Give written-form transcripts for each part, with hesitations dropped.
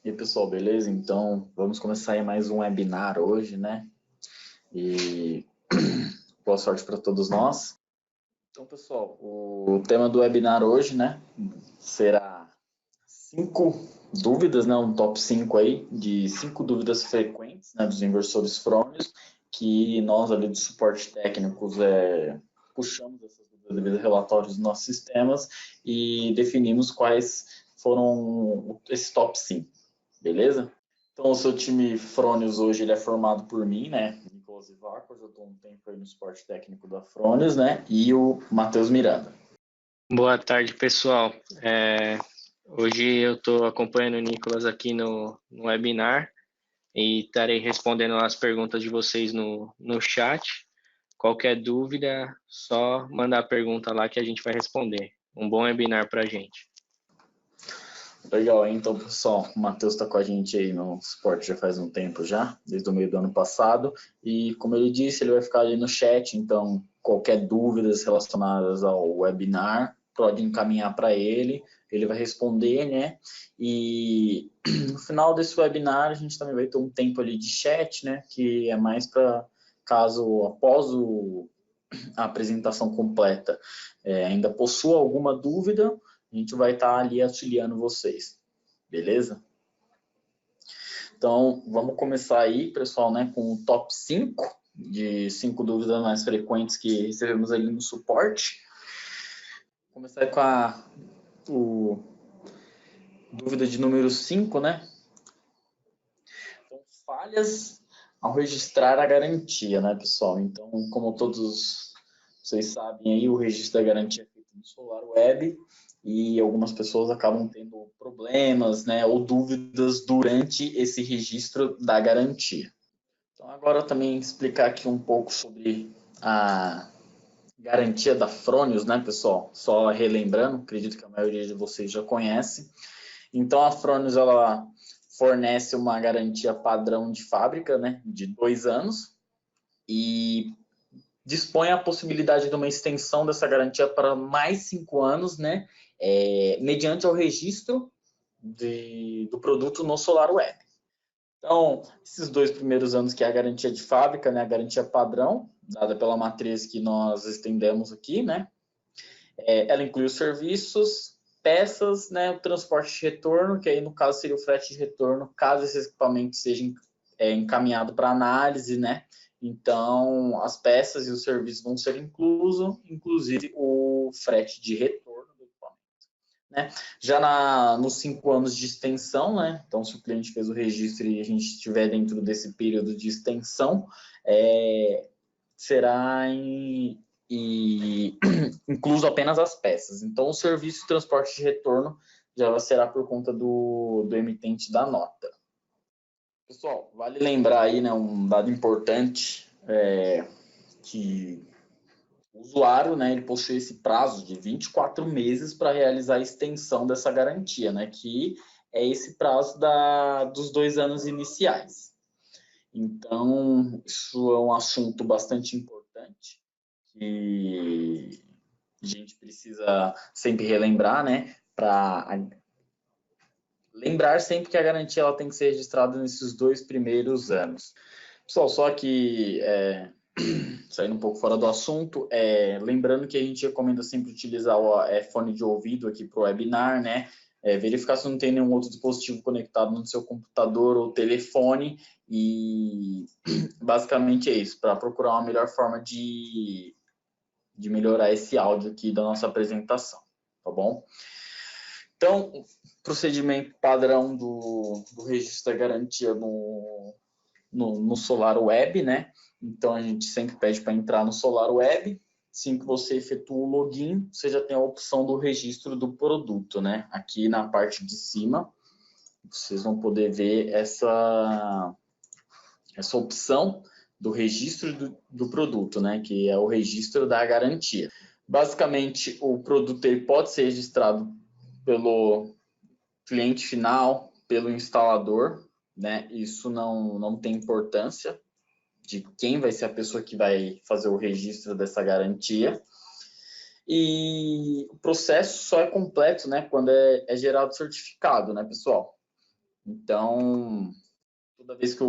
E aí, pessoal, beleza? Então, vamos começar aí mais um webinar hoje, né? E boa sorte para todos nós. Então, pessoal, o tema do webinar hoje, né, será 5 dúvidas, né, um top 5 aí, de 5 dúvidas frequentes, né, dos inversores frônios, que nós ali do suporte técnicos puxamos essas dúvidas devido a relatórios dos nossos sistemas e definimos quais foram esses top 5. Beleza? Então, o seu time Frônios hoje ele é formado por mim, né? Nicolas Ivacos, eu estou um tempo aí no suporte técnico da Frônios, né? E o Matheus Miranda. Boa tarde, pessoal. Hoje eu estou acompanhando o Nicolas aqui no webinar e estarei respondendo as perguntas de vocês no chat. Qualquer dúvida, só mandar a pergunta lá que a gente vai responder. Um bom webinar para a gente. Legal, então, pessoal, o Matheus está com a gente aí no suporte já faz um tempo já, desde o meio do ano passado, e como ele disse, ele vai ficar ali no chat, então qualquer dúvidas relacionadas ao webinar, pode encaminhar para ele, ele vai responder, né, e no final desse webinar a gente também vai ter um tempo ali de chat, né, que é mais para caso após a apresentação completa ainda possua alguma dúvida, a gente vai estar ali auxiliando vocês, beleza? Então, vamos começar aí, pessoal, né, com o top 5 de 5 dúvidas mais frequentes que recebemos ali no suporte. Vou começar com a dúvida de número 5, né? Então, falhas ao registrar a garantia, né, pessoal? Então, como todos vocês sabem aí, o registro da garantia é feito no SolarWeb e algumas pessoas acabam tendo problemas, né, ou dúvidas durante esse registro da garantia. Então, agora também explicar aqui um pouco sobre a garantia da Frônios, né, pessoal? Só relembrando, acredito que a maioria de vocês já conhece. Então, a Frônios, ela fornece uma garantia padrão de fábrica, né, de 2 anos, e dispõe a possibilidade de uma extensão dessa garantia para mais 5 anos, né, mediante o registro do produto no SolarWeb. Então, esses 2 primeiros anos que é a garantia de fábrica, né, a garantia padrão, dada pela matriz que nós estendemos aqui, né, ela inclui os serviços, peças, né, o transporte de retorno, que aí no caso seria o frete de retorno, caso esse equipamento seja encaminhado para análise, né, então as peças e os serviços vão ser inclusos, inclusive o frete de retorno do equipamento. Né? Já nos 5 anos de extensão, né? Então, se o cliente fez o registro e a gente estiver dentro desse período de extensão, será incluso apenas as peças. Então, o serviço de transporte de retorno já será por conta do emitente da nota. Pessoal, vale lembrar aí, né, um dado importante, que o usuário, né, ele possui esse prazo de 24 meses para realizar a extensão dessa garantia, né, que é esse prazo dos 2 anos iniciais. Então, isso é um assunto bastante importante que a gente precisa sempre relembrar, né, para lembrar sempre que a garantia ela tem que ser registrada nesses 2 primeiros anos. Pessoal, só que saindo um pouco fora do assunto, lembrando que a gente recomenda sempre utilizar o fone de ouvido aqui para o webinar, né? Verificar se não tem nenhum outro dispositivo conectado no seu computador ou telefone e basicamente é isso, para procurar uma melhor forma de melhorar esse áudio aqui da nossa apresentação, tá bom? Então, procedimento padrão do registro da garantia no SolarWeb, né? Então, a gente sempre pede para entrar no SolarWeb. Assim que você efetua o login, você já tem a opção do registro do produto, né? Aqui na parte de cima, vocês vão poder ver essa opção do registro do produto, né? Que é o registro da garantia. Basicamente, o produto ele pode ser registrado pelo cliente final, pelo instalador, né? Isso não tem importância de quem vai ser a pessoa que vai fazer o registro dessa garantia. e o processo só é completo, né, quando é gerado certificado, né, pessoal? Então, toda vez que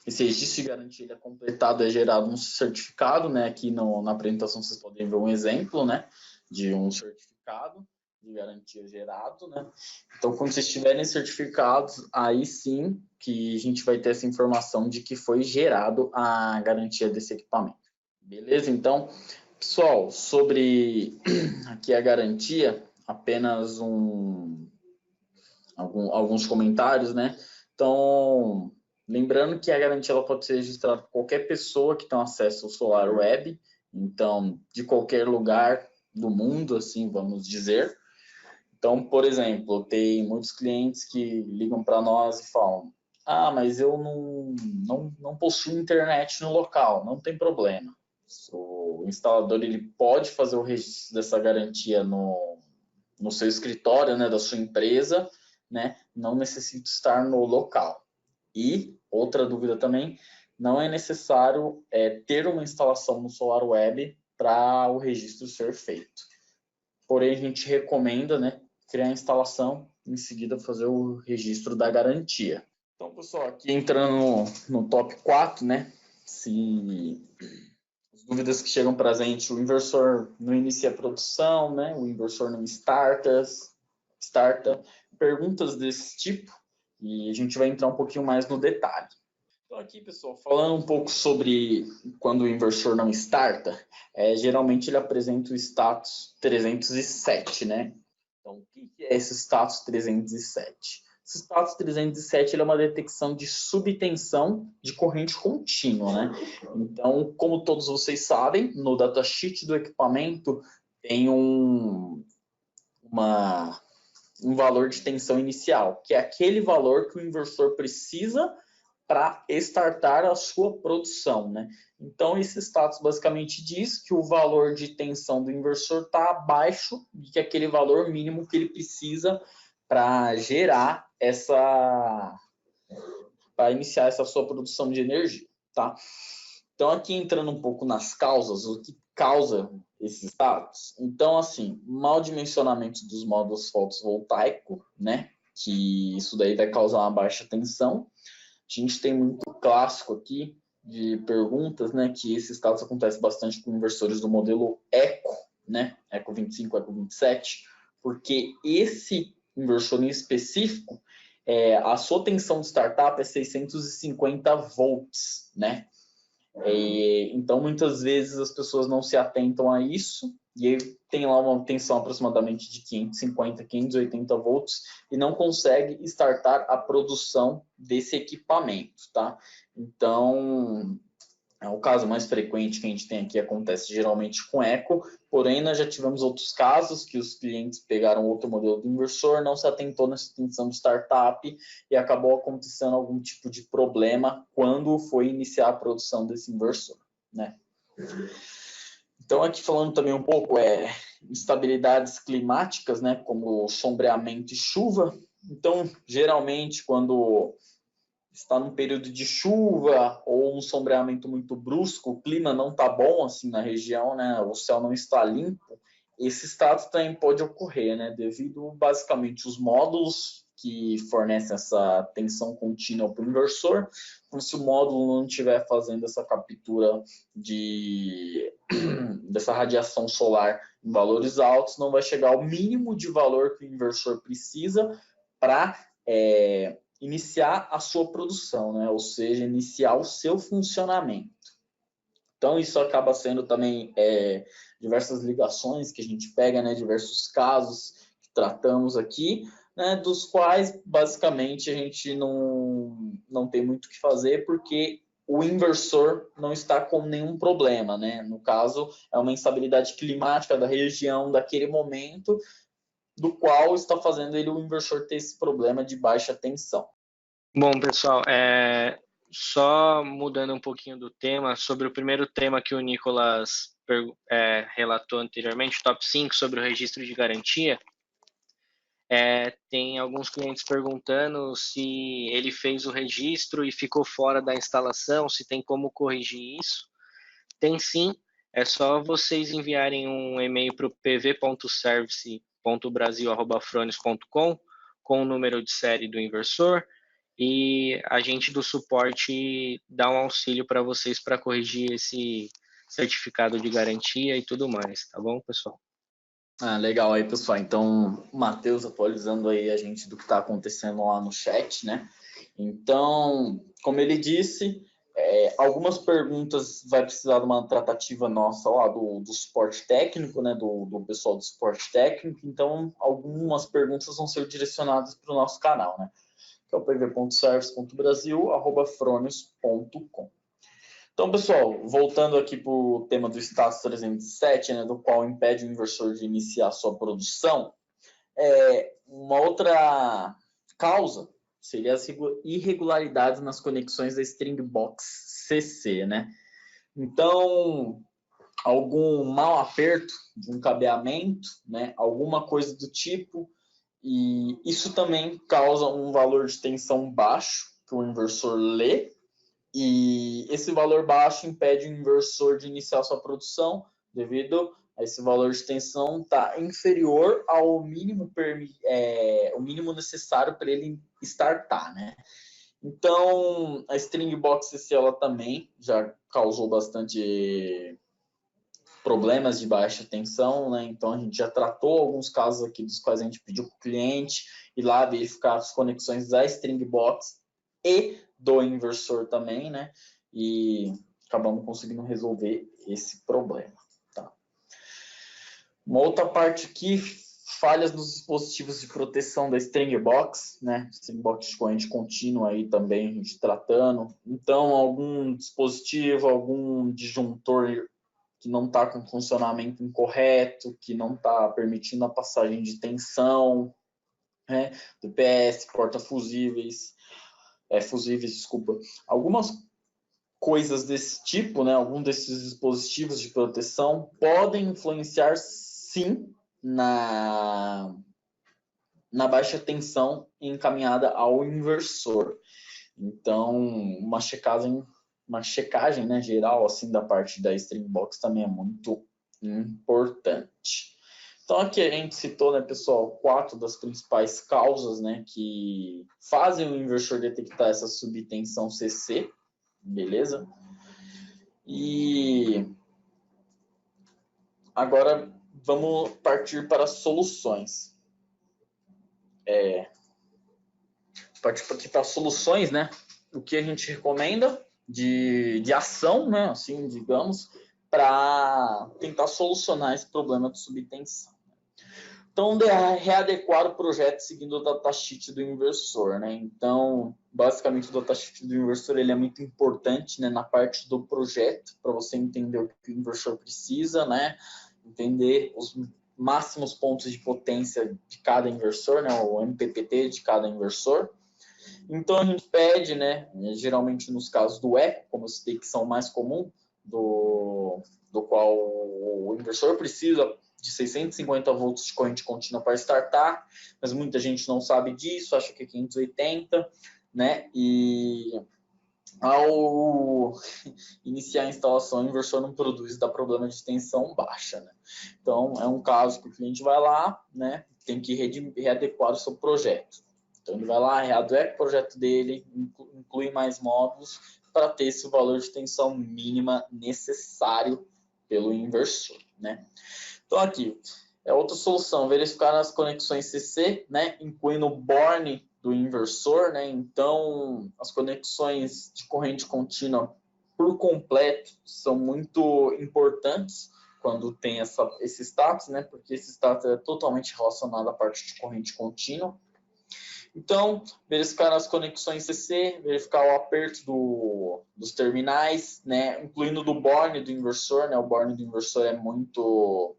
esse registro de garantia ele é completado, é gerado um certificado, né? Aqui na apresentação vocês podem ver um exemplo, né? De um certificado de garantia gerado, né? Então, quando vocês tiverem certificados, aí sim que a gente vai ter essa informação de que foi gerado a garantia desse equipamento. Beleza? Então, pessoal, sobre aqui a garantia, apenas alguns comentários, né? Então, lembrando que a garantia ela pode ser registrada por qualquer pessoa que tem acesso ao Solar Web, então, de qualquer lugar do mundo, assim, vamos dizer. Então, por exemplo, tem muitos clientes que ligam para nós e falam: ah, mas eu não possuo internet no local, não tem problema. O instalador ele pode fazer o registro dessa garantia no seu escritório, né, da sua empresa, né, não necessita estar no local. E outra dúvida também, não é necessário ter uma instalação no Solar Web para o registro ser feito. Porém, a gente recomenda, né, criar a instalação e em seguida fazer o registro da garantia. Então, pessoal, aqui entrando no top 4, né, se as dúvidas que chegam para a gente, o inversor não inicia a produção, né, o inversor não starta, perguntas desse tipo, e a gente vai entrar um pouquinho mais no detalhe. Então aqui, pessoal, falando um pouco sobre quando o inversor não starta, geralmente ele apresenta o status 307, né? Então, o que é esse status 307? Esse status 307 ele é uma detecção de subtensão de corrente contínua, né? Então, como todos vocês sabem, no datasheet do equipamento tem um valor de tensão inicial, que é aquele valor que o inversor precisa para startar a sua produção, né? Então, esse status basicamente diz que o valor de tensão do inversor está abaixo de que aquele valor mínimo que ele precisa para gerar para iniciar essa sua produção de energia, tá? Então, aqui entrando um pouco nas causas, o que causa esses status. Então, assim, mau dimensionamento dos módulos fotovoltaicos, né? Que isso daí vai causar uma baixa tensão. A gente tem muito clássico aqui de perguntas, né? Que esse status acontece bastante com inversores do modelo Eco, né? Eco 25, Eco 27, porque esse inversor em específico, a sua tensão de startup é 650 volts, né? Então, muitas vezes as pessoas não se atentam a isso e aí tem lá uma tensão aproximadamente de 550, 580 volts e não consegue startar a produção desse equipamento, tá? Então, o caso mais frequente que a gente tem aqui acontece geralmente com eco, porém nós já tivemos outros casos que os clientes pegaram outro modelo de inversor, não se atentou nessa tensão de startup e acabou acontecendo algum tipo de problema quando foi iniciar a produção desse inversor, né? Então aqui falando também um pouco instabilidades climáticas, né, como sombreamento e chuva. Então geralmente quando está num período de chuva ou um sombreamento muito brusco, o clima não está bom assim na região, né? O céu não está limpo. Esse status também pode ocorrer, né? Devido basicamente os módulos que fornecem essa tensão contínua para o inversor. Então, se o módulo não estiver fazendo essa captura dessa radiação solar em valores altos, não vai chegar ao mínimo de valor que o inversor precisa para iniciar a sua produção, né? Ou seja, iniciar o seu funcionamento. Então, isso acaba sendo também diversas ligações que a gente pega, né? Diversos casos que tratamos aqui, né? Dos quais, basicamente, a gente não tem muito o que fazer, porque o inversor não está com nenhum problema, né? No caso, é uma instabilidade climática da região daquele momento, do qual está fazendo o inversor ter esse problema de baixa tensão. Bom, pessoal, só mudando um pouquinho do tema, sobre o primeiro tema que o Nicolas relatou anteriormente, top 5, sobre o registro de garantia, tem alguns clientes perguntando se ele fez o registro e ficou fora da instalação, se tem como corrigir isso. Tem sim. é só vocês enviarem um e-mail para o pv.service.brasil@frones.com com o número de série do inversor e a gente do suporte dá um auxílio para vocês para corrigir esse certificado de garantia e tudo mais, tá bom, pessoal? Ah, legal aí, pessoal. Então, o Matheus atualizando aí a gente do que está acontecendo lá no chat, né? Então, como ele disse, algumas perguntas vai precisar de uma tratativa nossa lá do suporte técnico, né? Do pessoal do suporte técnico. Então, algumas perguntas vão ser direcionadas para o nosso canal, né? Que é o pv.service.brasil@fronius.com. Então, pessoal, voltando aqui para o tema do status 307, né, do qual impede o inversor de iniciar sua produção, uma outra causa seria as irregularidades nas conexões da String Box CC, né? Então, algum mau aperto de um cabeamento, né, alguma coisa do tipo, e isso também causa um valor de tensão baixo que o inversor lê, e esse valor baixo impede o inversor de iniciar sua produção devido a esse valor de tensão estar inferior ao mínimo, o mínimo necessário para ele startar, né? Então, a String Box CC ela também já causou bastante problemas de baixa tensão, né? Então, a gente já tratou alguns casos aqui dos quais a gente pediu para o cliente ir lá verificar as conexões da String Box e do inversor também, né? E acabamos conseguindo resolver esse problema, tá? Uma outra parte aqui, falhas nos dispositivos de proteção da String Box, né? String Box de corrente contínua aí também a gente tratando. Então, algum dispositivo, algum disjuntor que não está com funcionamento incorreto, que não está permitindo a passagem de tensão, né? DPS, porta-fusíveis, fusíveis, desculpa. Algumas coisas desse tipo, né? Algum desses dispositivos de proteção podem influenciar, sim, na baixa tensão encaminhada ao inversor. Então, uma checagem, né, geral assim da parte da String Box também é muito importante. Então, aqui a gente citou, né, pessoal, 4 das principais causas, né, que fazem o inversor detectar essa subtensão CC, beleza? E agora vamos partir para as soluções. Partir aqui para as soluções, né? O que a gente recomenda de ação, né, assim, digamos, para tentar solucionar esse problema de subtensão. Então, readequar o projeto seguindo o datasheet do inversor, né? Então, basicamente, o datasheet do inversor ele é muito importante, né, na parte do projeto, para você entender o que o inversor precisa, né? Entender os máximos pontos de potência de cada inversor, né? O MPPT de cada inversor. Então, a gente pede, né, geralmente nos casos do eco, como eu citei, que são mais comuns, do qual o inversor precisa de 650 volts de corrente contínua para startar, mas muita gente não sabe disso, acha que é 580, né? E ao iniciar a instalação, o inversor não produz, dá problema de tensão baixa, né? Então, é um caso que o cliente vai lá, né? Tem que readequar o seu projeto. Então, ele vai lá, readequa o projeto dele, inclui mais módulos para ter esse valor de tensão mínima necessário pelo inversor, né? Então, aqui, outra solução, verificar as conexões CC, né, incluindo o borne do inversor, né? Então, as conexões de corrente contínua por completo são muito importantes quando tem esse status, né? Porque esse status é totalmente relacionado à parte de corrente contínua. Então, verificar as conexões CC, verificar o aperto dos terminais, né? Incluindo do borne do inversor, né? O borne do inversor é muito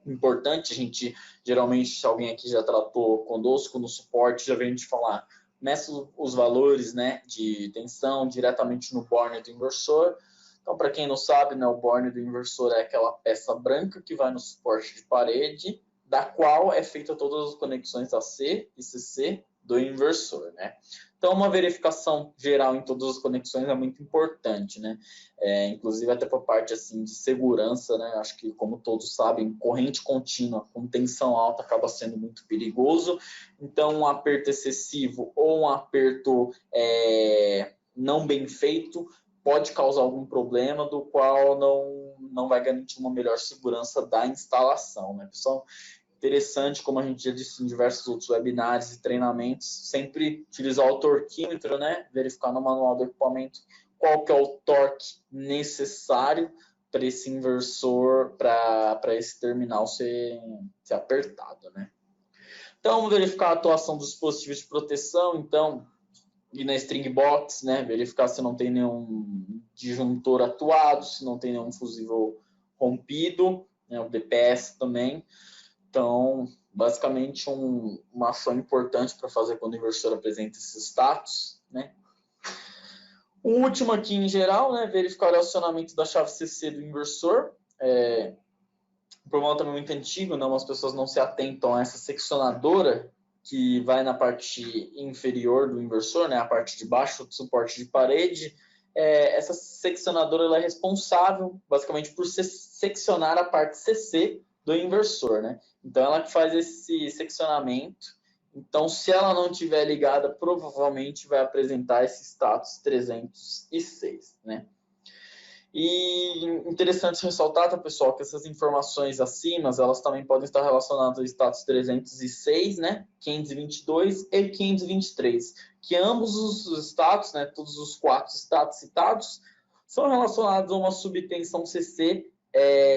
importante. A gente, geralmente, se alguém aqui já tratou conosco no suporte, já vem a gente falar, meça os valores, né, de tensão diretamente no borne do inversor. Então, para quem não sabe, né, o borne do inversor é aquela peça branca que vai no suporte de parede, da qual é feita todas as conexões AC e CC do inversor, né? Então, Então, uma verificação geral em todas as conexões é muito importante, né? Inclusive até para a parte assim, de segurança, né? Acho que, como todos sabem, corrente contínua com tensão alta acaba sendo muito perigoso. Então, um aperto excessivo ou um aperto não bem feito pode causar algum problema, do qual não vai garantir uma melhor segurança da instalação, né, pessoal? Interessante, como a gente já disse em diversos outros webinars e treinamentos, sempre utilizar o torquímetro, né? Verificar no manual do equipamento qual que é o torque necessário para esse inversor, para esse terminal ser apertado, né? Então, vamos verificar a atuação dos dispositivos de proteção. Então, ir na string box, né? Verificar se não tem nenhum disjuntor atuado, se não tem nenhum fusível rompido, né? O DPS também. Então, basicamente, uma ação importante para fazer quando o inversor apresenta esses status, né? O último aqui, em geral, né? Verificar o acionamento da chave CC do inversor. Um problema também muito antigo, né? As pessoas não se atentam a essa seccionadora que vai na parte inferior do inversor, né? A parte de baixo do suporte de parede. Essa seccionadora ela é responsável, basicamente, por seccionar a parte CC do inversor, né? Então, ela que faz esse seccionamento. Então, se ela não estiver ligada, provavelmente vai apresentar esse status 306, né? E interessante ressaltar, tá, pessoal, que essas informações acima, elas também podem estar relacionadas ao status 306, né, 522 e 523, que ambos os status, né, todos os 4 status citados, são relacionados a uma subtensão CC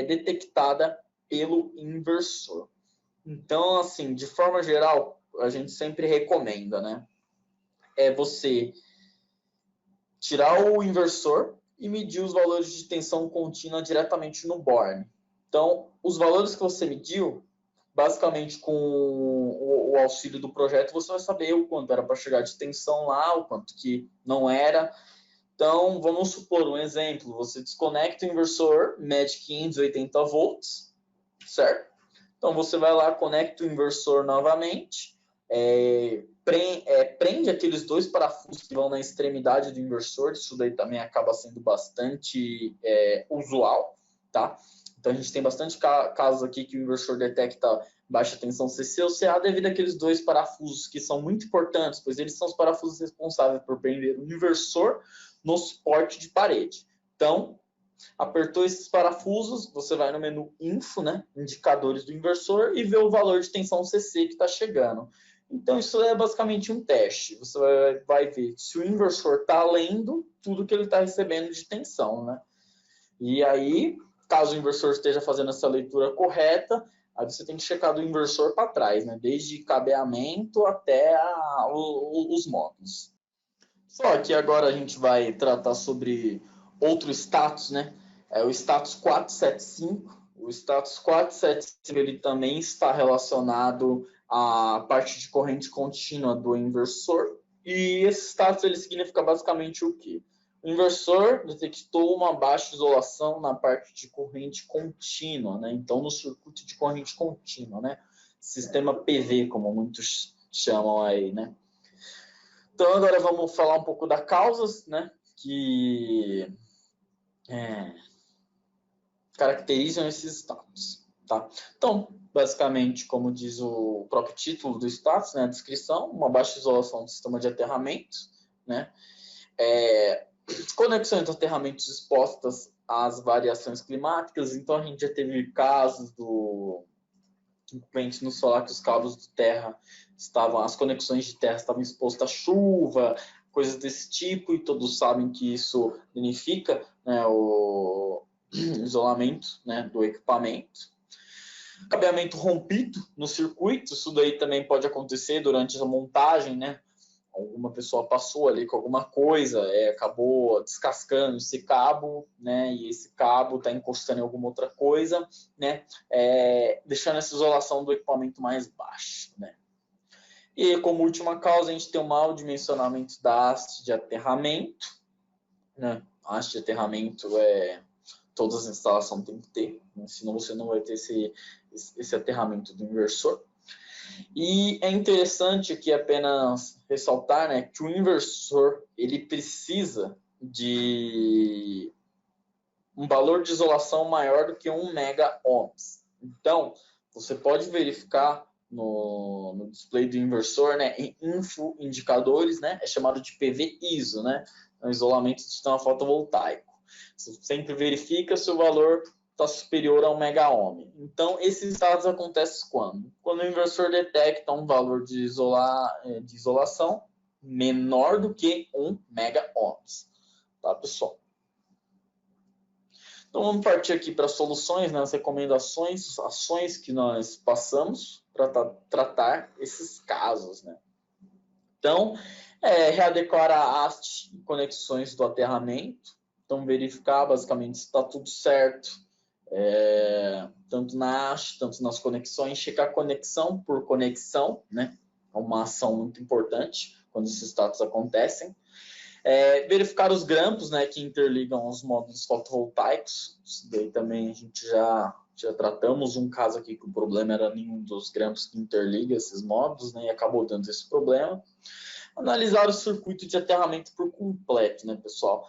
detectada pelo inversor. Então, assim, de forma geral, a gente sempre recomenda, né, você tirar o inversor e medir os valores de tensão contínua diretamente no borne. Então, os valores que você mediu, basicamente com o auxílio do projeto, você vai saber o quanto era para chegar de tensão lá, o quanto que não era. Então, vamos supor um exemplo, você desconecta o inversor, mede 580 volts, certo? Então, você vai lá, conecta o inversor novamente, prende aqueles 2 parafusos que vão na extremidade do inversor, isso daí também acaba sendo bastante usual, tá? Então, a gente tem bastante casos aqui que o inversor detecta baixa tensão CC ou CA devido àqueles 2 parafusos que são muito importantes, pois eles são os parafusos responsáveis por prender o inversor no suporte de parede. Então, apertou esses parafusos, você vai no menu Info, né, indicadores do inversor, e vê o valor de tensão CC que está chegando. Então, isso é basicamente um teste. Você vai ver se o inversor está lendo tudo que ele está recebendo de tensão, né? E aí, caso o inversor esteja fazendo essa leitura correta, aí você tem que checar do inversor para trás, né? Desde cabeamento até os módulos. Só que agora a gente vai tratar sobre outro status, né? O status 475. O status 475 ele também está relacionado à parte de corrente contínua do inversor. E esse status ele significa basicamente o quê? O inversor detectou uma baixa isolação na parte de corrente contínua, né? Então, no circuito de corrente contínua, né? Sistema PV, como muitos chamam aí, né? Então, agora vamos falar um pouco das causas, né, que caracterizam esses status, tá? Então, basicamente, como diz o próprio título do status, né, a descrição, uma baixa isolação do sistema de aterramento, né, conexões de aterramentos expostas às variações climáticas. Então, a gente já teve casos do cliente nos falar que os cabos de terra as conexões de terra estavam expostas à chuva, coisas desse tipo, e todos sabem que isso danifica, né, o isolamento, né, do equipamento. Cabeamento rompido no circuito, isso daí também pode acontecer durante a montagem, né? Alguma pessoa passou ali com alguma coisa, acabou descascando esse cabo, né? E esse cabo está encostando em alguma outra coisa, né? Deixando essa isolação do equipamento mais baixa, né? E como última causa, a gente tem o mau dimensionamento da haste de aterramento, né? A haste de aterramento todas as instalações têm que ter, né? Senão você não vai ter esse aterramento do inversor. E é interessante aqui apenas ressaltar, né, que o inversor ele precisa de um valor de isolação maior do que 1 mega-ohms. Então, você pode verificar no display do inversor, né, em info indicadores, né, é chamado de PV ISO, né, é um isolamento do sistema fotovoltaico. Você sempre verifica se o valor está superior a 1 mega-ohm. Então, esses dados acontecem quando? Quando o inversor detecta um valor de isolação menor do que 1 mega-ohms. Tá, pessoal? Então, vamos partir aqui para soluções, né, as recomendações, ações que nós passamos para tratar esses casos. Né? Então, readequar a haste e conexões do aterramento. Então, verificar basicamente se está tudo certo, tanto na haste, tanto nas conexões. Checar conexão por conexão, né? É uma ação muito importante quando esses status acontecem. Verificar os grampos, né, que interligam os módulos fotovoltaicos. Isso daí também a gente já tratamos um caso aqui que o problema era nenhum dos grampos que interliga esses módulos, né, e acabou dando esse problema. Analisar o circuito de aterramento por completo, né, pessoal?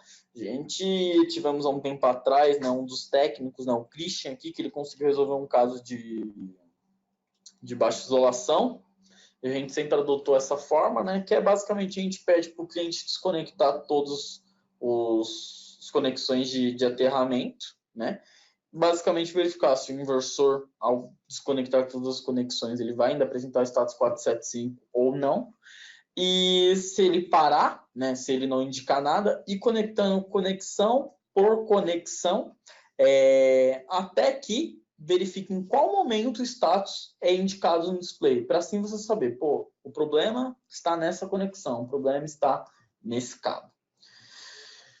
Tivemos há um tempo atrás, né, um dos técnicos, né, o Christian aqui, que ele conseguiu resolver um caso de baixa isolação. A gente sempre adotou essa forma, né? Que é basicamente a gente pede para o cliente desconectar todos as conexões de aterramento, né? Basicamente verificar se o inversor, ao desconectar todas as conexões, ele vai ainda apresentar status 475 ou não. E se ele parar, né? Se ele não indicar nada, e conectando conexão por conexão, até que verifique em qual momento o status é indicado no display, para assim você saber, pô, o problema está nessa conexão, o problema está nesse cabo.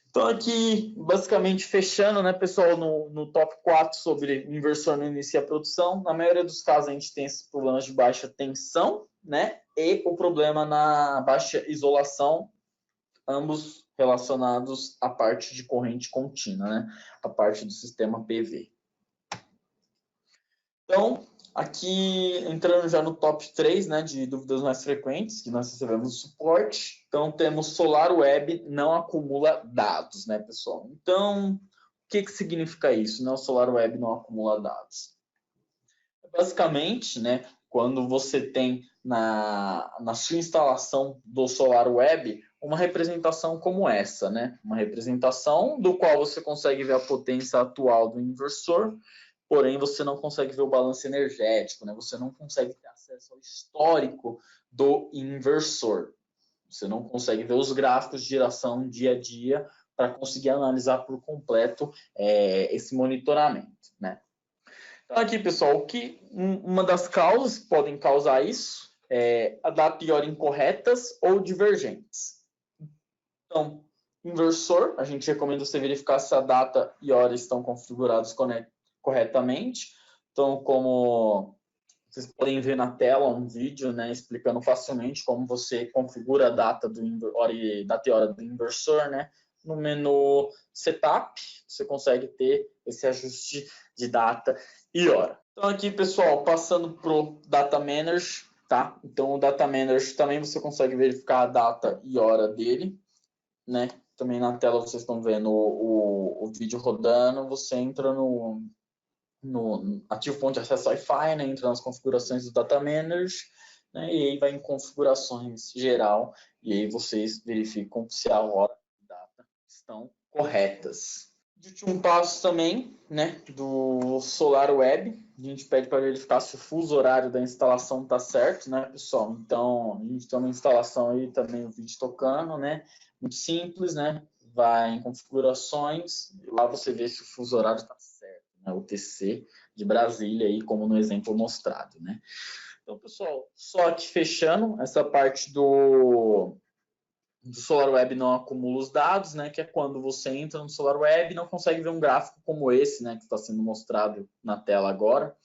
Então aqui, basicamente fechando, né, pessoal, no top 4 sobre o inversor no início da produção, na maioria dos casos a gente tem esses problemas de baixa tensão, né, e o problema na baixa isolação, ambos relacionados à parte de corrente contínua, né, a parte do sistema PV. Então, aqui entrando já no top 3, né, de dúvidas mais frequentes que nós recebemos no suporte. Então, temos SolarWeb não acumula dados, né, pessoal? Então, o que significa isso, né, o SolarWeb não acumula dados? Basicamente, né, quando você tem na sua instalação do SolarWeb uma representação como essa, né? Uma representação do qual você consegue ver a potência atual do inversor, porém você não consegue ver o balanço energético, né? Você não consegue ter acesso ao histórico do inversor. Você não consegue ver os gráficos de geração dia a dia para conseguir analisar por completo esse monitoramento, né? Então aqui, pessoal, uma das causas que podem causar isso é a data e hora incorretas ou divergentes. Então, inversor, a gente recomenda você verificar se a data e hora estão configurados corretamente. Então, como vocês podem ver na tela um vídeo, né, explicando facilmente como você configura a data e hora do inversor, né? No menu Setup, você consegue ter esse ajuste de data e hora. Então aqui, pessoal, passando para o Data Manager, tá? Então o Data Manager também você consegue verificar a data e hora dele, né? Também na tela vocês estão vendo o vídeo rodando, você entra no ativo ponto de acesso Wi-Fi, né? Entra nas configurações do Data Manager, né? E aí vai em configurações geral, e aí vocês verificam se a hora e a data estão corretas. De último passo também, né, do SolarWeb, a gente pede para verificar se o fuso horário da instalação está certo, né, pessoal? Então, a gente tem uma instalação aí também, o vídeo tocando, né, muito simples, né, vai em configurações, lá você vê se o fuso horário está certo, né, o TC de Brasília aí, como no exemplo mostrado, né. Então, pessoal, só aqui fechando essa parte do SolarWeb não acumula os dados, né? Que é quando você entra no SolarWeb e não consegue ver um gráfico como esse, né? Que está sendo mostrado na tela agora.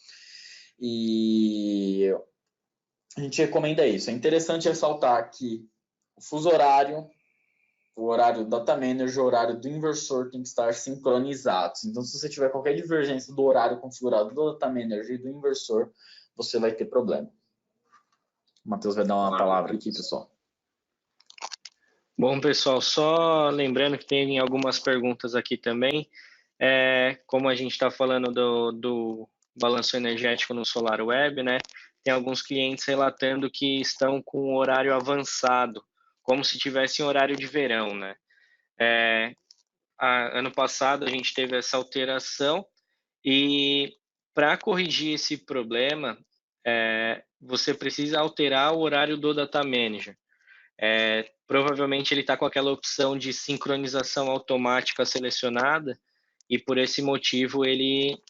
E a gente recomenda isso. É interessante ressaltar que o fuso horário, o horário do Data Manager, o horário do inversor tem que estar sincronizados. Então, se você tiver qualquer divergência do horário configurado do Data Manager e do inversor, você vai ter problema. O Matheus vai dar uma palavra aqui, pessoal. Bom, pessoal, só lembrando que tem algumas perguntas aqui também. Como a gente está falando do balanço energético no SolarWeb, né? Tem alguns clientes relatando que estão com o horário avançado, como se tivesse um horário de verão, né? Ano passado a gente teve essa alteração e para corrigir esse problema, você precisa alterar o horário do Data Manager. Provavelmente ele está com aquela opção de sincronização automática selecionada e por esse motivo ele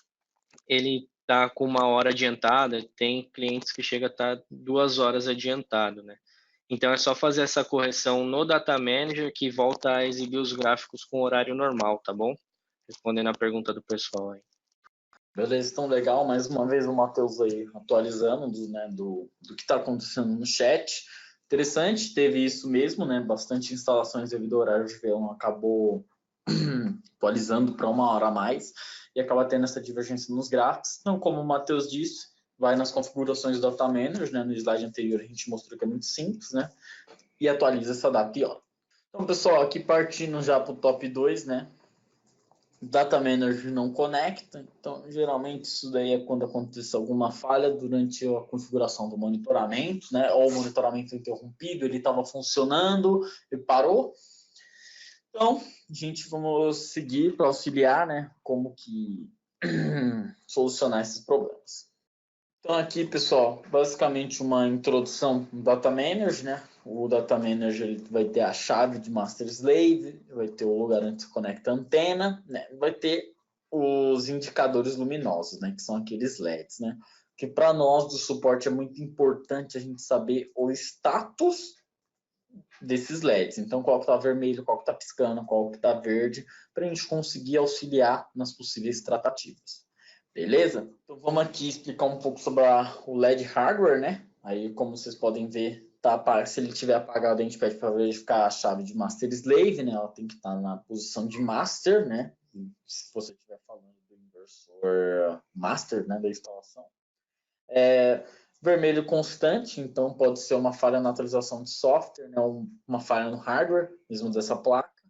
está com 1 hora adiantada. Tem clientes que chega a estar 2 horas adiantado, né? Então é só fazer essa correção no Data Manager que volta a exibir os gráficos com horário normal, tá bom? Respondendo a pergunta do pessoal aí. Beleza, então legal. Mais uma vez o Matheus aí atualizando do que está acontecendo no chat. Interessante, teve isso mesmo, né? Bastante instalações devido ao horário de verão acabou atualizando para 1 hora a mais e acaba tendo essa divergência nos gráficos. Então, como o Matheus disse, vai nas configurações do Data Manager, né? No slide anterior a gente mostrou que é muito simples, né? E atualiza essa data e hora. Então, pessoal, aqui partindo já para o top 2, né? Data Manager não conecta, então geralmente isso daí é quando acontece alguma falha durante a configuração do monitoramento, né? Ou o monitoramento interrompido, ele estava funcionando e parou. Então, a gente vamos seguir para auxiliar, né? Como que solucionar esses problemas. Então aqui, pessoal, basicamente uma introdução do Data Manager, né? O Data Manager ele vai ter a chave de Master Slave, vai ter o lugar onde se conecta a antena, né? Vai ter os indicadores luminosos, né? Que são aqueles LEDs, né? Que para nós do suporte é muito importante a gente saber o status desses LEDs. Então, qual que está vermelho, qual que está piscando, qual que está verde, para a gente conseguir auxiliar nas possíveis tratativas. Beleza? Então vamos aqui explicar um pouco sobre o LED hardware, né? Aí, como vocês podem ver, se ele estiver apagado, a gente pede para verificar a chave de Master Slave, né? Ela tem que estar na posição de Master, né? Se você estiver falando do inversor Master, né? Da instalação. Vermelho constante, então pode ser uma falha na atualização de software, né? Uma falha no hardware, mesmo dessa placa,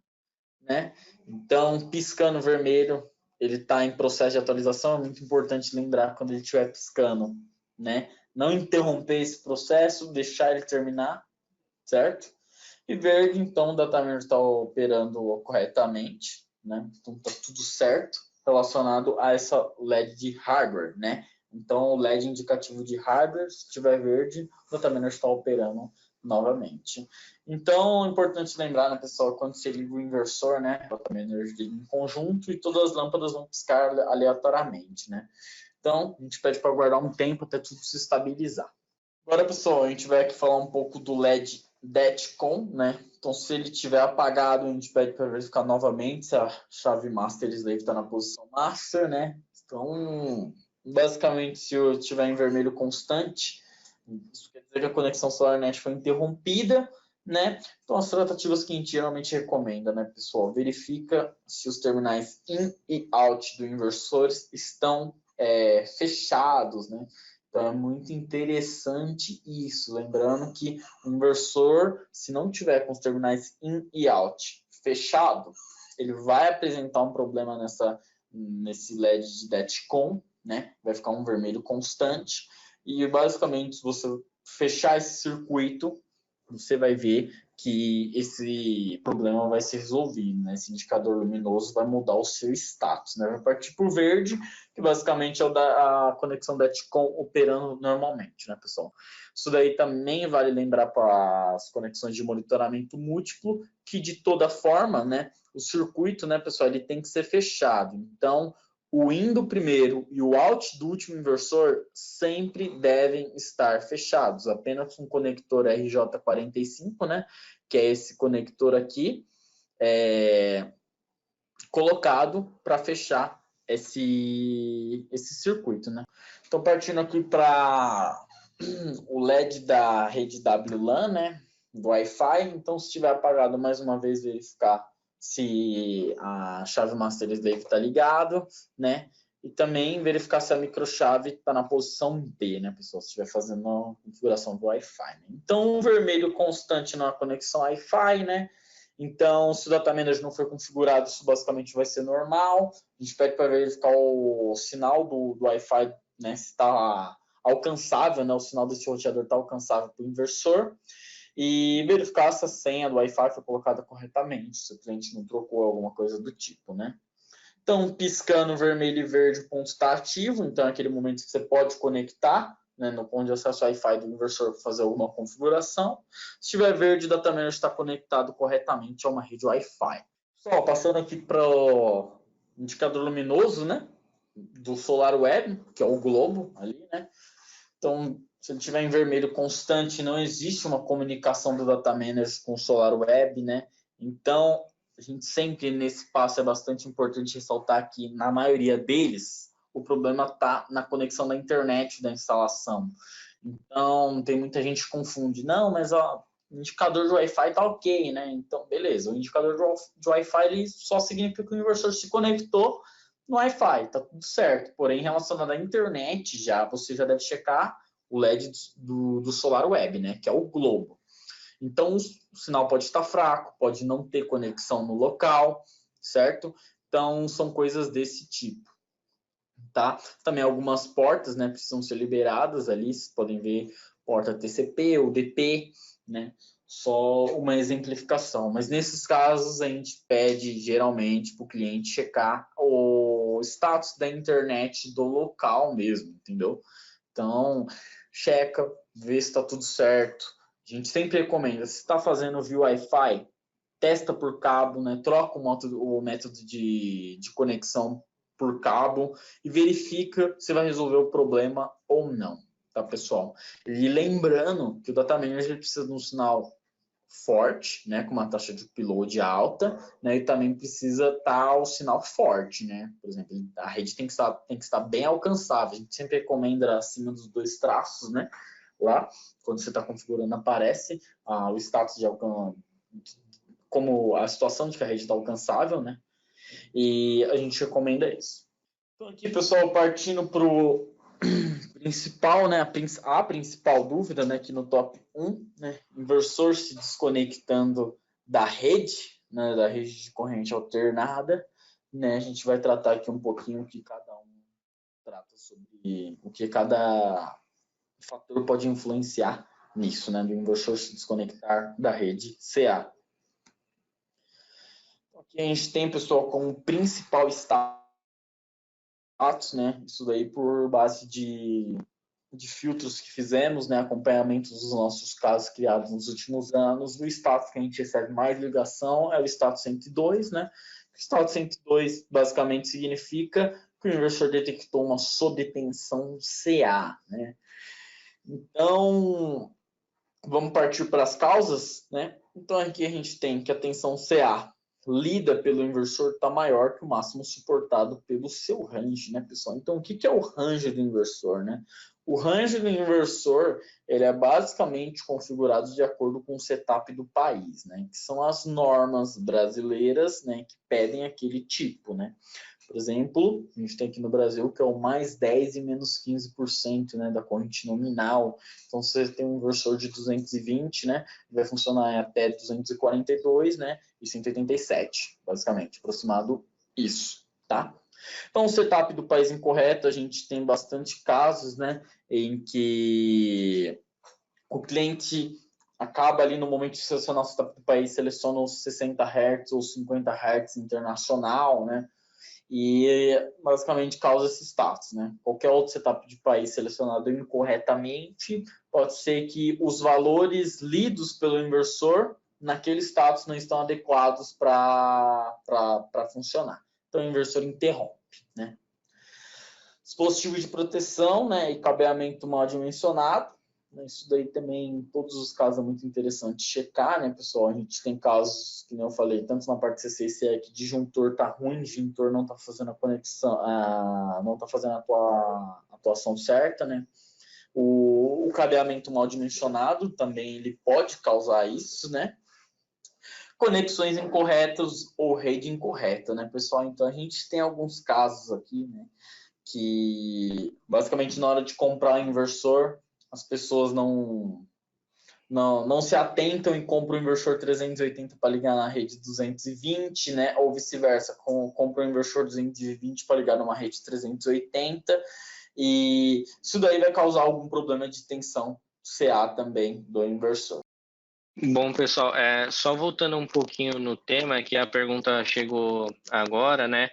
né? Então, piscando vermelho, ele está em processo de atualização, é muito importante lembrar quando ele estiver piscando, né? Não interromper esse processo, deixar ele terminar, certo? E verde, então, o Data Manager está operando corretamente, né? Então, está tudo certo relacionado a essa LED de hardware, né? Então, o LED indicativo de hardware, se estiver verde, o Data Manager está operando novamente. Então, é importante lembrar, né, pessoal, quando você liga o inversor, né, o Data Manager liga em conjunto e todas as lâmpadas vão piscar aleatoriamente, né? Então, a gente pede para guardar um tempo até tudo se estabilizar. Agora, pessoal, a gente vai aqui falar um pouco do LED DETCOM, né? Então, se ele estiver apagado, a gente pede para verificar novamente se a chave Master Slave está na posição Master, né? Então, basicamente, se eu estiver em vermelho constante, isso quer dizer que a conexão SolarNet foi interrompida, né? Então, as tratativas que a gente geralmente recomenda, né, pessoal? Verifica se os terminais in e out do inversor estão fechados, né? Então, é muito interessante isso. Lembrando que o inversor, se não tiver com os terminais in e out fechado, ele vai apresentar um problema nesse LED de DETCOM, né? Vai ficar um vermelho constante. E, basicamente, se você fechar esse circuito, você vai ver que esse problema vai ser resolvido, né? Esse indicador luminoso vai mudar o seu status, né? Vai partir para o verde, que basicamente é a conexão DETCOM operando normalmente, né, pessoal? Isso daí também vale lembrar para as conexões de monitoramento múltiplo, que de toda forma, né, o circuito, né, pessoal, ele tem que ser fechado. Então, o in do primeiro e o out do último inversor sempre devem estar fechados, apenas com o conector RJ45, né, que é esse conector aqui, colocado para fechar esse circuito, né. Então, partindo aqui para o LED da rede WLAN, né, do Wi-Fi, então se estiver apagado, mais uma vez verificar se a chave Master Slave está ligado, né? e também verificar se a microchave está na posição B, né, pessoal, se estiver fazendo a configuração do Wi-Fi. Né? Então, o vermelho constante na conexão Wi-Fi, né? Então, se o data manager não for configurado, isso basicamente vai ser normal. A gente pede para verificar o sinal do Wi-Fi, né, se está alcançável, né, o sinal desse roteador está alcançável para o inversor. E verificar se a senha do Wi-Fi foi colocada corretamente, se o cliente não trocou alguma coisa do tipo, né? Então, piscando vermelho e verde, o ponto está ativo, então é aquele momento que você pode conectar, né, no ponto de acesso Wi-Fi do inversor para fazer alguma configuração. Se estiver verde, o data manager está conectado corretamente a uma rede Wi-Fi. Pessoal, passando aqui para o indicador luminoso, né, do SolarWeb, que é o globo ali, né? Então, se ele estiver em vermelho constante, não existe uma comunicação do data manager com o SolarWeb, né? Então, a gente sempre nesse passo é bastante importante ressaltar que na maioria deles o problema está na conexão da internet da instalação. Então, tem muita gente que confunde. Não, mas ó, o indicador de Wi-Fi está ok, né? Então, beleza. O indicador de Wi-Fi ele só significa que o inversor se conectou no Wi-Fi, tá tudo certo. Porém, relacionado à internet, você já deve checar o LED do SolarWeb, né? Que é o globo. Então, o sinal pode estar fraco, pode não ter conexão no local, certo? Então, são coisas desse tipo. Tá? Também algumas portas, né, precisam ser liberadas ali, vocês podem ver porta TCP ou DP, né? Só uma exemplificação. Mas nesses casos a gente pede geralmente para o cliente checar o status da internet do local mesmo, entendeu? Então, checa, vê se está tudo certo. A gente sempre recomenda, se está fazendo via Wi-Fi, testa por cabo, né? Troca o método de conexão por cabo e verifica se vai resolver o problema ou não, tá, pessoal? E lembrando que o data manager precisa de um sinal forte, né, com uma taxa de upload alta, né, e também precisa estar o sinal forte, né? Por exemplo, a rede tem que estar bem alcançável. A gente sempre recomenda acima dos 2 traços, né? Lá, quando você está configurando, aparece o status de alcance, como a situação de que a rede está alcançável, né? E a gente recomenda isso. Então aqui, pessoal, partindo para o principal, né, a principal dúvida, né, aqui no top 1, né, inversor se desconectando da rede, né, da rede de corrente alternada, né, a gente vai tratar aqui um pouquinho o que cada um trata sobre o que cada fator pode influenciar nisso, né, do inversor se desconectar da rede CA. Aqui a gente tem, pessoal, como principal status, né, isso daí por base de filtros que fizemos, né, acompanhamento dos nossos casos criados nos últimos anos, o status que a gente recebe mais ligação é o status 102, né? O status 102 basicamente significa que o inversor detectou uma sobretensão CA, né? Então, vamos partir para as causas, né? Então aqui a gente tem que a tensão CA lida pelo inversor está maior que o máximo suportado pelo seu range, né, pessoal? Então, o que é o range do inversor, né? O range do inversor, ele é basicamente configurado de acordo com o setup do país, né? Que são as normas brasileiras, né, que pedem aquele tipo, né? Por exemplo, a gente tem aqui no Brasil que é o mais 10 e menos 15%, né, da corrente nominal. Então, se você tem um inversor de 220, né, vai funcionar até 242, né, e 187, basicamente, aproximado isso, tá? Então, o setup do país incorreto, a gente tem bastante casos, né, em que o cliente acaba ali no momento de selecionar o setup do país, seleciona os 60 Hz ou 50 Hz internacional, né, e basicamente causa esse status, né? Qualquer outro setup de país selecionado incorretamente, pode ser que os valores lidos pelo inversor naquele status não estão adequados para funcionar. Então, o inversor interrompe, né? Dispositivo de proteção, né, e cabeamento mal dimensionado. Isso daí também, em todos os casos, é muito interessante checar, né, pessoal? A gente tem casos, que eu falei, tanto na parte CC e CE, que disjuntor tá ruim, disjuntor não tá fazendo a conexão, não tá fazendo a atuação certa, né? O cabeamento mal dimensionado também ele pode causar isso, né? Conexões incorretas ou rede incorreta, né, pessoal? Então, a gente tem alguns casos aqui, né, que basicamente na hora de comprar um inversor, as pessoas não se atentam e compram o inversor 380 para ligar na rede 220, né? Ou vice-versa, compram o inversor 220 para ligar numa rede 380, e isso daí vai causar algum problema de tensão CA também do inversor. Bom, pessoal, só voltando um pouquinho no tema, que a pergunta chegou agora, né?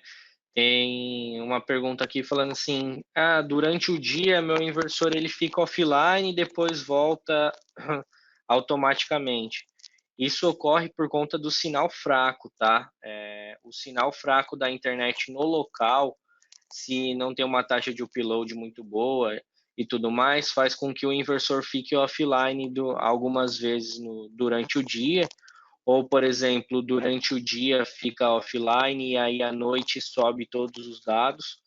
Tem uma pergunta aqui falando assim, durante o dia meu inversor ele fica offline e depois volta automaticamente. Isso ocorre por conta do sinal fraco, tá? O sinal fraco da internet no local, se não tem uma taxa de upload muito boa e tudo mais, faz com que o inversor fique offline algumas vezes durante o dia, ou, por exemplo, durante o dia fica offline e aí à noite sobe todos os dados.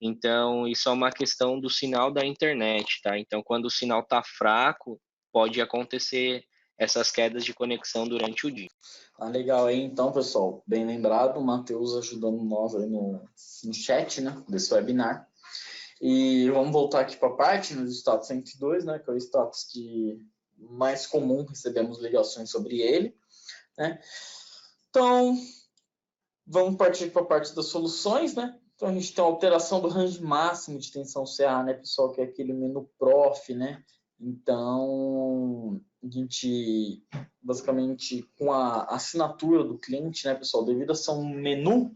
Então, isso é uma questão do sinal da internet, tá? Então, quando o sinal está fraco, pode acontecer essas quedas de conexão durante o dia. Legal aí, então, pessoal, bem lembrado, o Matheus ajudando nós aí no chat, né, desse webinar. E vamos voltar aqui para a parte do status 102, né, que é o status que mais comum recebemos ligações sobre ele, né? Então, vamos partir para a parte das soluções, né? Então, a gente tem a alteração do range máximo de tensão CA, né, pessoal, que é aquele menu prof, né? Então, a gente, basicamente, com a assinatura do cliente, né, pessoal, devido a ser um menu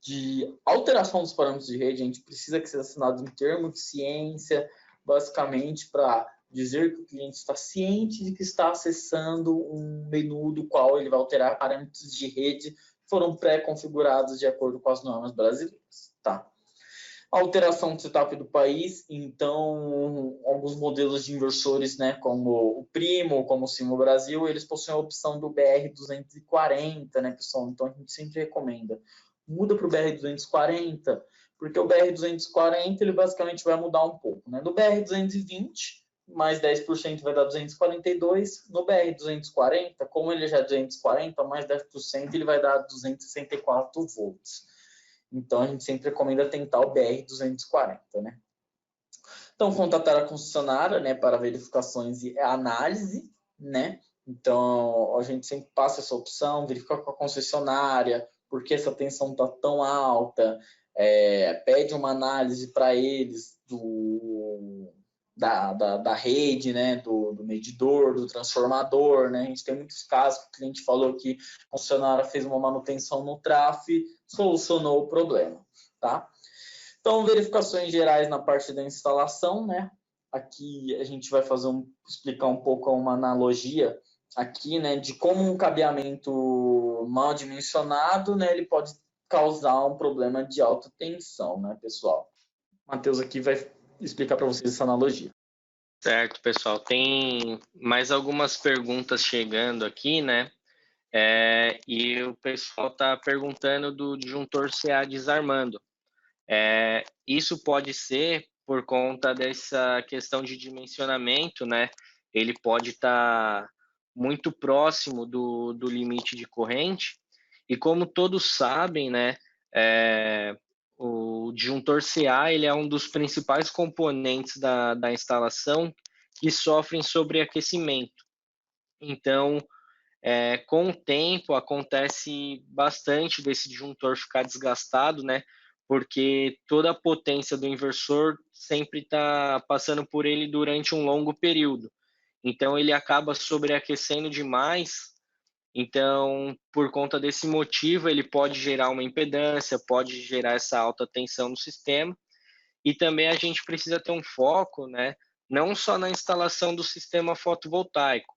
de alteração dos parâmetros de rede, a gente precisa que seja assinado em termo de ciência, basicamente para dizer que o cliente está ciente de que está acessando um menu do qual ele vai alterar parâmetros de rede que foram pré-configurados de acordo com as normas brasileiras, tá? A alteração do setup do país, então, alguns modelos de inversores, né, como o Primo, como o Simo Brasil, eles possuem a opção do BR240, né, pessoal? Então, a gente sempre recomenda, muda para o BR240, porque o BR240, ele basicamente vai mudar um pouco, né? No BR220, mais 10% vai dar 242, no BR240, como ele já é 240, mais 10% ele vai dar 264 volts. Então, a gente sempre recomenda tentar o BR240, né? Então, contatar a concessionária, né, para verificações e análise, né? Então, a gente sempre passa essa opção, verifica com a concessionária, por que essa tensão está tão alta, pede uma análise para eles da rede, né, do medidor, do transformador, né? A gente tem muitos casos que o cliente falou que a concessionária fez uma manutenção no TRAF, solucionou o problema, tá? Então, verificações gerais na parte da instalação, né? Aqui a gente vai explicar um pouco uma analogia aqui, né, de como um cabeamento mal dimensionado, né, ele pode causar um problema de alta tensão, né, pessoal? O Matheus aqui vai explicar para vocês essa analogia. Certo, pessoal. Tem mais algumas perguntas chegando aqui, né? E o pessoal está perguntando do disjuntor CA desarmando. Isso pode ser por conta dessa questão de dimensionamento, né? Ele pode estar muito próximo do limite de corrente. E como todos sabem, né? O disjuntor CA ele é um dos principais componentes da instalação que sofrem sobreaquecimento. Então, com o tempo, acontece bastante desse disjuntor ficar desgastado, né? Porque toda a potência do inversor sempre está passando por ele durante um longo período. Então, ele acaba sobreaquecendo demais. Então, por conta desse motivo, ele pode gerar uma impedância, pode gerar essa alta tensão no sistema. E também a gente precisa ter um foco, né? Não só na instalação do sistema fotovoltaico,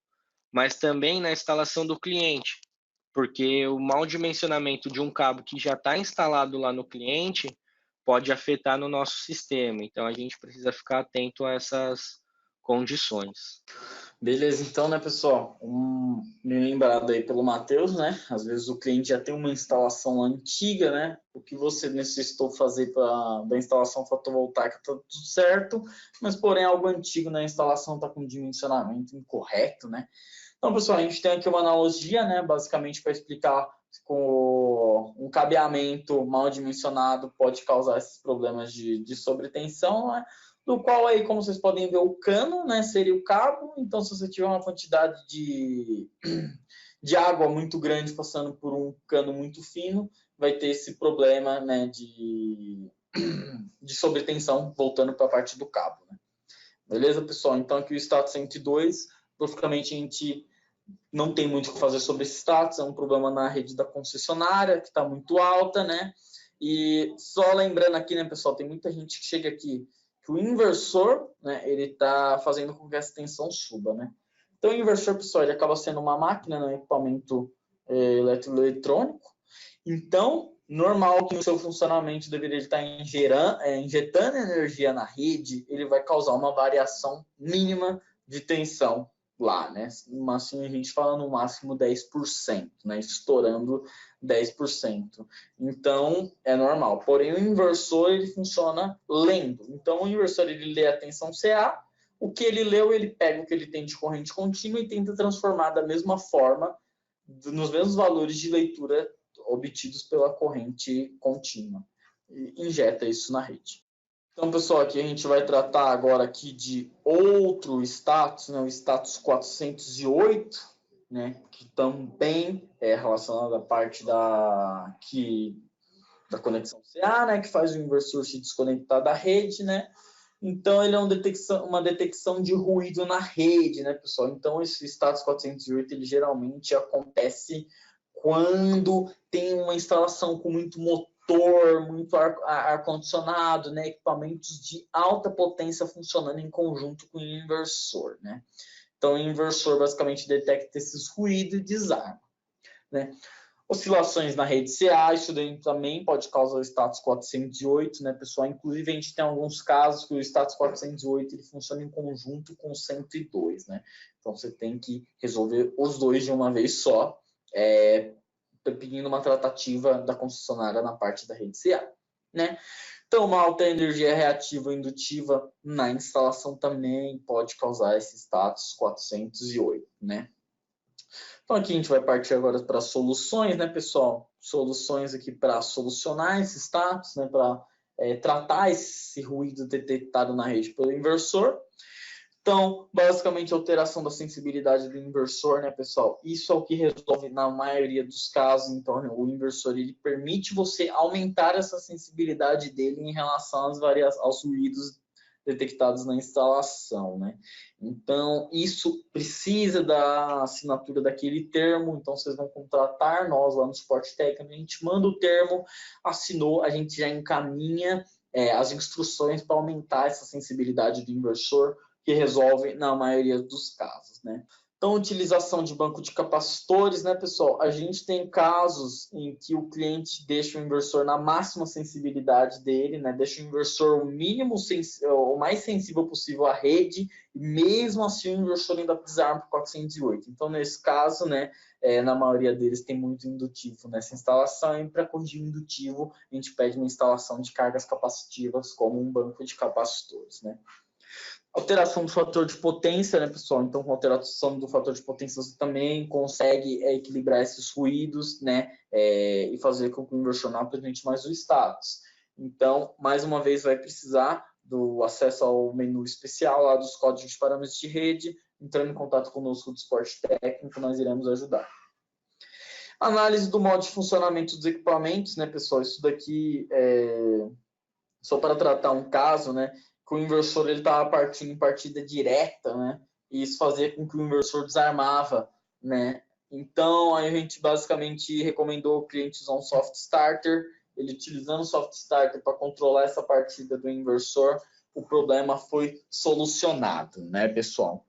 mas também na instalação do cliente, porque o mau dimensionamento de um cabo que já está instalado lá no cliente pode afetar no nosso sistema. Então, a gente precisa ficar atento a essas condições. Beleza, então, né, pessoal? Me lembrado aí pelo Matheus, né? Às vezes o cliente já tem uma instalação antiga, né? O que você necessitou fazer da instalação fotovoltaica está tudo certo, mas porém algo antigo na instalação está com dimensionamento incorreto, né? Então, pessoal, a gente tem aqui uma analogia, né? Basicamente para explicar com um cabeamento mal dimensionado pode causar esses problemas de sobretensão, né? Do qual aí, como vocês podem ver, o cano, né, seria o cabo. Então, se você tiver uma quantidade de água muito grande passando por um cano muito fino, vai ter esse problema, né, de sobretensão voltando para a parte do cabo, né? Beleza, pessoal? Então, aqui o status 102, basicamente a gente não tem muito o que fazer sobre esse status, é um problema na rede da concessionária, que está muito alta, né? E só lembrando aqui, né, pessoal, tem muita gente que chega aqui que o inversor, né, ele está fazendo com que essa tensão suba, né? Então, o inversor, pessoal, ele acaba sendo uma máquina, né, um equipamento eletrônico. Então, normal que no seu funcionamento deveria estar injetando energia na rede, ele vai causar uma variação mínima de tensão lá, né? Assim, a gente fala no máximo 10%, né? Estourando 10%. Então, é normal. Porém, o inversor, ele funciona lendo. Então, o inversor, ele lê a tensão CA, o que ele leu, ele pega o que ele tem de corrente contínua e tenta transformar da mesma forma, nos mesmos valores de leitura obtidos pela corrente contínua. E injeta isso na rede. Então, pessoal, aqui a gente vai tratar agora aqui de outro status, né, o status 408, né, que também é relacionado à parte da conexão CA, né, que faz o inversor se desconectar da rede, né. Então, ele é uma detecção de ruído na rede, né, pessoal? Então, esse status 408, ele geralmente acontece quando tem uma instalação com muito motor, muito ar-condicionado, né, equipamentos de alta potência funcionando em conjunto com o inversor, né? Então, o inversor basicamente detecta esses ruídos e desarma, né? Oscilações na rede CA, isso daí também pode causar o status 408, né, pessoal? Inclusive, a gente tem alguns casos que o status 408 ele funciona em conjunto com o 102, né? Então, você tem que resolver os dois de uma vez só, pedindo uma tratativa da concessionária na parte da rede CA, né? Então, uma alta energia reativa ou indutiva na instalação também pode causar esse status 408, né? Então, aqui a gente vai partir agora para soluções, né, pessoal? Soluções aqui para solucionar esse status, né, para tratar esse ruído detectado na rede pelo inversor. Então, basicamente, a alteração da sensibilidade do inversor, né, pessoal? Isso é o que resolve na maioria dos casos. Então, o inversor ele permite você aumentar essa sensibilidade dele em relação aos ruídos detectados na instalação, né? Então, isso precisa da assinatura daquele termo. Então, vocês vão contratar nós lá no suporte técnico. A gente manda o termo, assinou, a gente já encaminha as instruções para aumentar essa sensibilidade do inversor, que resolve na maioria dos casos, né? Então, utilização de banco de capacitores, né, pessoal? A gente tem casos em que o cliente deixa o inversor na máxima sensibilidade dele, né? Deixa o inversor o mais sensível possível à rede, e mesmo assim o inversor ainda desarma para 408. Então, nesse caso, né, na maioria deles tem muito indutivo nessa instalação, e para corrigir o indutivo, a gente pede uma instalação de cargas capacitivas, como um banco de capacitores, né? Alteração do fator de potência, né, pessoal? Então, com a alteração do fator de potência, você também consegue equilibrar esses ruídos, né, e fazer com que o inversor não apresente mais o status. Então, mais uma vez, vai precisar do acesso ao menu especial lá dos códigos de parâmetros de rede. Entrando em contato conosco do suporte técnico, nós iremos ajudar. Análise do modo de funcionamento dos equipamentos, né, pessoal? Isso daqui é só para tratar um caso, né, que o inversor ele estava partindo em partida direta, né, e isso fazia com que o inversor desarmava, né. Então, aí a gente basicamente recomendou o cliente usar um soft starter. Ele utilizando o soft starter para controlar essa partida do inversor, o problema foi solucionado, né, pessoal?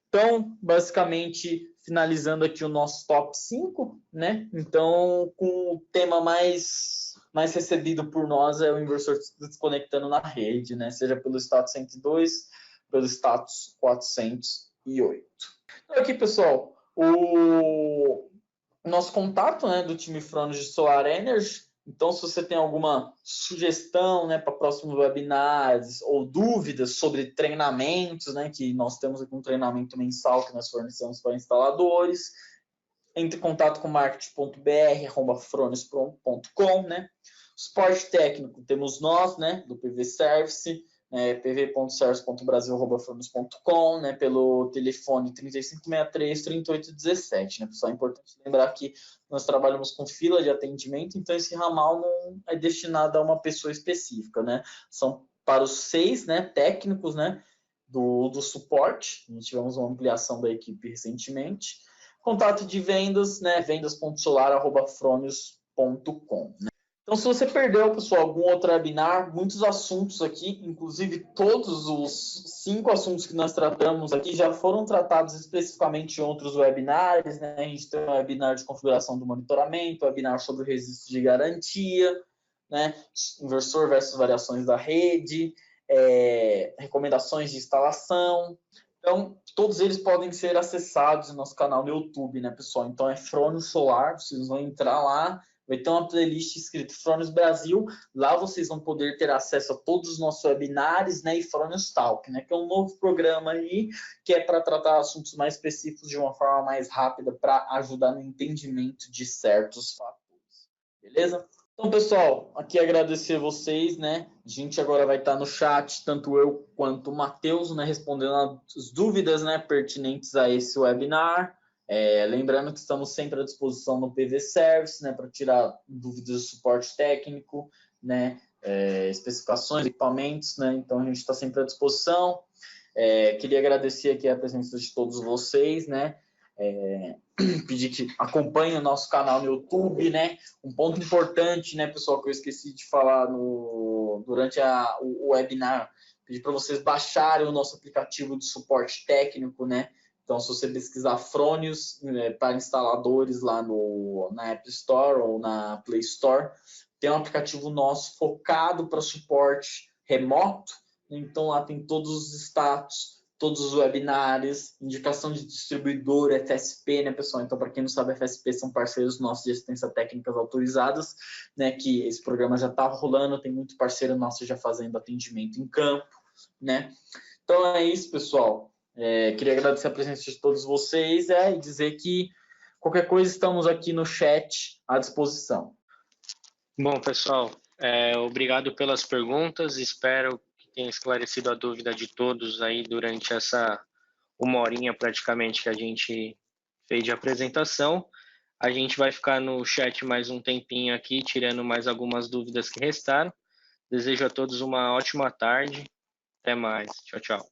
Então, basicamente, finalizando aqui o nosso top 5, né? Então, com o tema mais recebido por nós é o inversor se desconectando na rede, né? Seja pelo status 102, pelo status 408. Então, aqui, pessoal, o nosso contato, né, do time Fronos de Solar Energy. Então, se você tem alguma sugestão, né, para próximos webinars ou dúvidas sobre treinamentos, né, que nós temos aqui um treinamento mensal que nós fornecemos para instaladores, entre em contato com marketing.br@fronius.com, né? Suporte técnico, temos nós, né, do PV Service, pv.service.brasil@fronius.com, né, pelo telefone 3563-3817, né, pessoal? É importante lembrar que nós trabalhamos com fila de atendimento, então esse ramal não é destinado a uma pessoa específica, né? São para os 6, né, técnicos, né, do suporte. Nós tivemos uma ampliação da equipe recentemente. Contato de vendas, né, vendas.solar@fronius.com, né? Então, se você perdeu, pessoal, algum outro webinar, muitos assuntos aqui, inclusive todos os 5 assuntos que nós tratamos aqui já foram tratados especificamente em outros webinars, né? A gente tem um webinar de configuração do monitoramento, webinar sobre o registro de garantia, né? Inversor versus variações da rede, recomendações de instalação. Então, todos eles podem ser acessados no nosso canal no YouTube, né, pessoal? Então, é Fronius Solar, vocês vão entrar lá, vai ter uma playlist escrita Fronius Brasil, lá vocês vão poder ter acesso a todos os nossos webinars, né, e Fronius Talk, né, que é um novo programa aí, que é para tratar assuntos mais específicos de uma forma mais rápida, para ajudar no entendimento de certos fatores, beleza? Então, pessoal, aqui agradecer vocês, né? A gente agora vai estar no chat, tanto eu quanto o Matheus, né? Respondendo as dúvidas, né? Pertinentes a esse webinar. Lembrando que estamos sempre à disposição no PV Service, né? Para tirar dúvidas de suporte técnico, né? Especificações, equipamentos, né? Então, a gente está sempre à disposição. Queria agradecer aqui a presença de todos vocês, né? Pedir que acompanhem o nosso canal no YouTube, né? Um ponto importante, né, pessoal, que eu esqueci de falar durante o webinar, pedir para vocês baixarem o nosso aplicativo de suporte técnico, né? Então, se você pesquisar Fronius para instaladores lá na App Store ou na Play Store, tem um aplicativo nosso focado para suporte remoto. Então, lá tem todos os status, todos os webinars, indicação de distribuidor, FSP, né, pessoal? Então, para quem não sabe, FSP são parceiros nossos de assistência técnicas autorizadas, né, que esse programa já está rolando, tem muito parceiro nosso já fazendo atendimento em campo, né? Então, é isso, pessoal. Queria agradecer a presença de todos vocês e dizer que qualquer coisa estamos aqui no chat à disposição. Bom, pessoal, obrigado pelas perguntas, espero tenha esclarecido a dúvida de todos aí durante essa 1 horinha praticamente que a gente fez de apresentação. A gente vai ficar no chat mais um tempinho aqui, tirando mais algumas dúvidas que restaram. Desejo a todos uma ótima tarde. Até mais. Tchau, tchau.